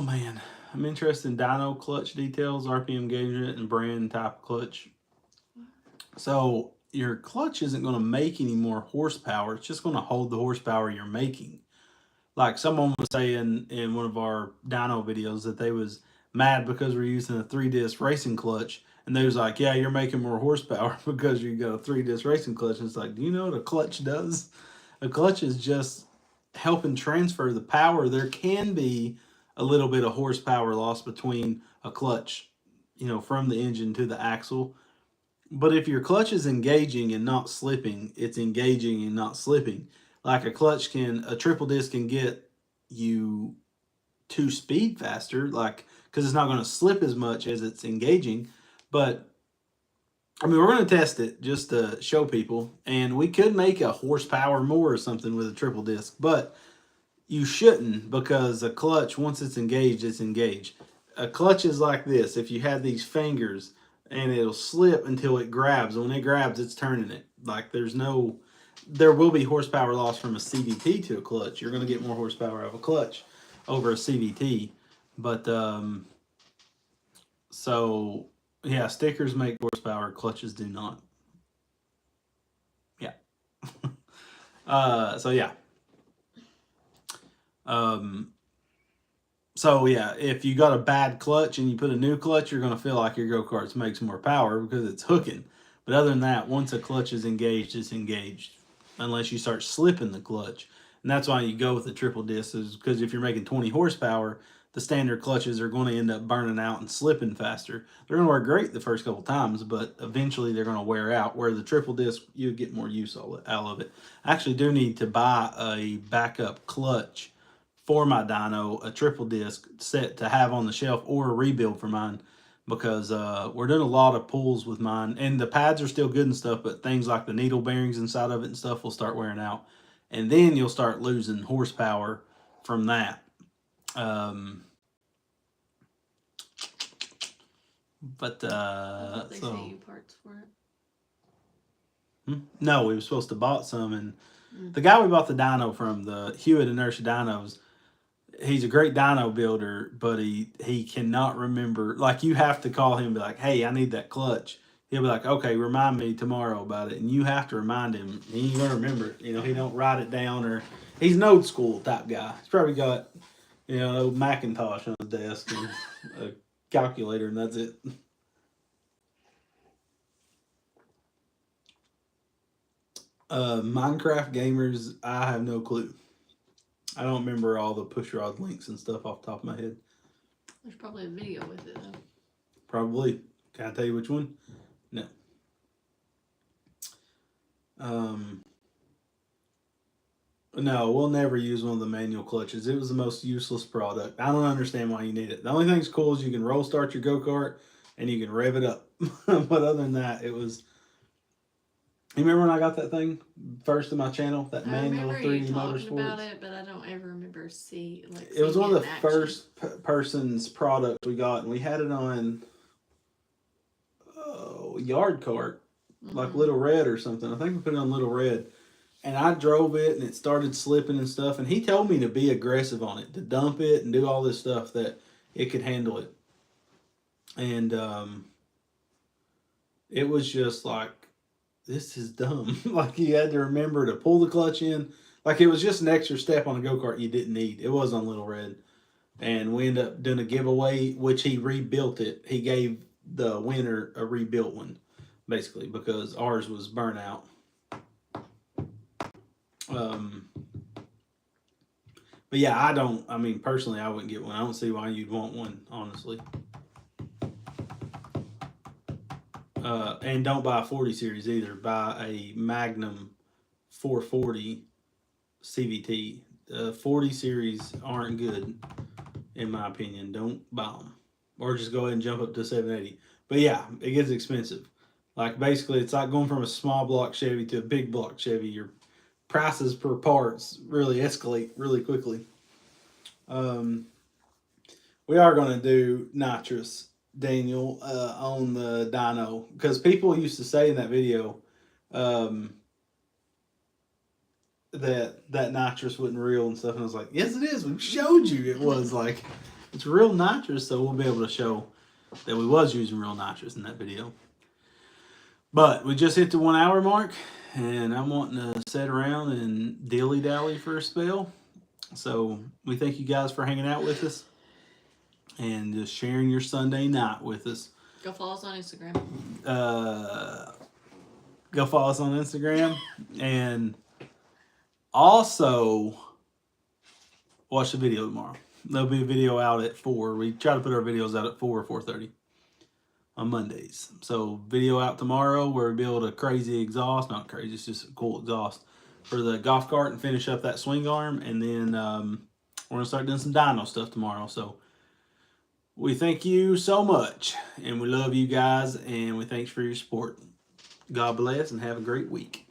man, I'm interested in dyno clutch details, RPM engagement, and brand type of clutch. So your clutch isn't going to make any more horsepower. It's just going to hold the horsepower you're making. Like someone was saying in one of our dyno videos that they was mad because we're using a 3-disc racing clutch, and they was like, "Yeah, you're making more horsepower because you got a 3-disc racing clutch." And it's like, do you know what a clutch does? A clutch is just helping transfer the power. There can be a little bit of horsepower loss between a clutch, from the engine to the axle. But if your clutch is engaging and not slipping, it's engaging and not slipping. Like a triple disc can get you 2 speed faster, like because it's not going to slip as much as it's engaging. But I mean, we're going to test it just to show people, and we could make a horsepower more or something with a triple disc, but you shouldn't, because a clutch, once it's engaged, it's engaged. A clutch is like this. If you have these fingers, and it'll slip until it grabs. And when it grabs, it's turning it. Like there will be horsepower loss from a CVT to a clutch. You're going to get more horsepower out of a clutch over a CVT. But, so, yeah, stickers make horsepower, clutches do not. Yeah. So, yeah. So yeah, if you got a bad clutch and you put a new clutch, you're going to feel like your go-karts makes more power because it's hooking. But other than that, once a clutch is engaged, it's engaged, unless you start slipping the clutch. And that's why you go with the triple disc, is because if you're making 20 horsepower, the standard clutches are going to end up burning out and slipping faster. They're going to work great the first couple times, but eventually they're going to wear out. Where the triple disc, you get more use out of it. I actually do need to buy a backup clutch for my dyno, a triple disc set to have on the shelf, or a rebuild for mine, because we're doing a lot of pulls with mine, and the pads are still good and stuff, but things like the needle bearings inside of it and stuff will start wearing out, and then you'll start losing horsepower from that. But I thought they sent you parts for it. No, we were supposed to bought some, and the guy we bought the dyno from, the Hewitt Inertia Dynos, he's a great dyno builder, but he cannot remember. Like, you have to call him and be like, "Hey, I need that clutch." He'll be like, "Okay, remind me tomorrow about it." And you have to remind him. He ain't gonna remember it. He don't write it down, or he's an old school type guy. He's probably got an old Macintosh on his desk and a calculator, and that's it. Minecraft gamers, I have no clue. I don't remember all the push rod links and stuff off the top of my head. There's probably a video with it though. Probably. Can I tell you which one? No. No, we'll never use one of the manual clutches. It was the most useless product. I don't understand why you need it. The only thing's cool is you can roll start your go-kart and you can rev it up. But other than that, it was... You remember when I got that thing first in my channel? That manual 3D Motorsports? I remember you talking about it, but I don't ever remember it was one of the first person's products we got, and we had it on Yard Cart, like Little Red or something. I think we put it on Little Red. And I drove it, and it started slipping and stuff. And he told me to be aggressive on it, to dump it and do all this stuff, that it could handle it. And it was just like, this is dumb. Like, you had to remember to pull the clutch in. Like, it was just an extra step on a go-kart you didn't need. It was on Little Red. And we ended up doing a giveaway, which he rebuilt it. He gave the winner a rebuilt one, basically, because ours was burnt out. But yeah, personally, I wouldn't get one. I don't see why you'd want one, honestly. And don't buy a 40 series either. Buy a Magnum 440 CVT. 40 series aren't good, in my opinion. Don't buy them. Or just go ahead and jump up to 780. But yeah, it gets expensive. Like basically, it's like going from a small block Chevy to a big block Chevy. Your prices per parts really escalate really quickly. We are going to do nitrous, Daniel, on the dyno, because people used to say in that video um, that nitrous wasn't real and stuff, and I was like, yes, it is. We showed you it was like it's real nitrous, so we'll be able to show that we was using real nitrous in that video. But we just hit the 1 hour mark, and I'm wanting to sit around and dilly dally for a spell. So we thank you guys for hanging out with us and just sharing your Sunday night with us. Go follow us on Instagram. Go follow us on Instagram, and also watch the video tomorrow. There'll be a video out at 4. We try to put our videos out at 4 or 4:30 on Mondays. So video out tomorrow where we build a crazy exhaust. Not crazy, it's just a cool exhaust for the golf cart and finish up that swing arm. And then we're going to start doing some dyno stuff tomorrow. So we thank you so much, and we love you guys, and we thanks for your support. God bless, and have a great week.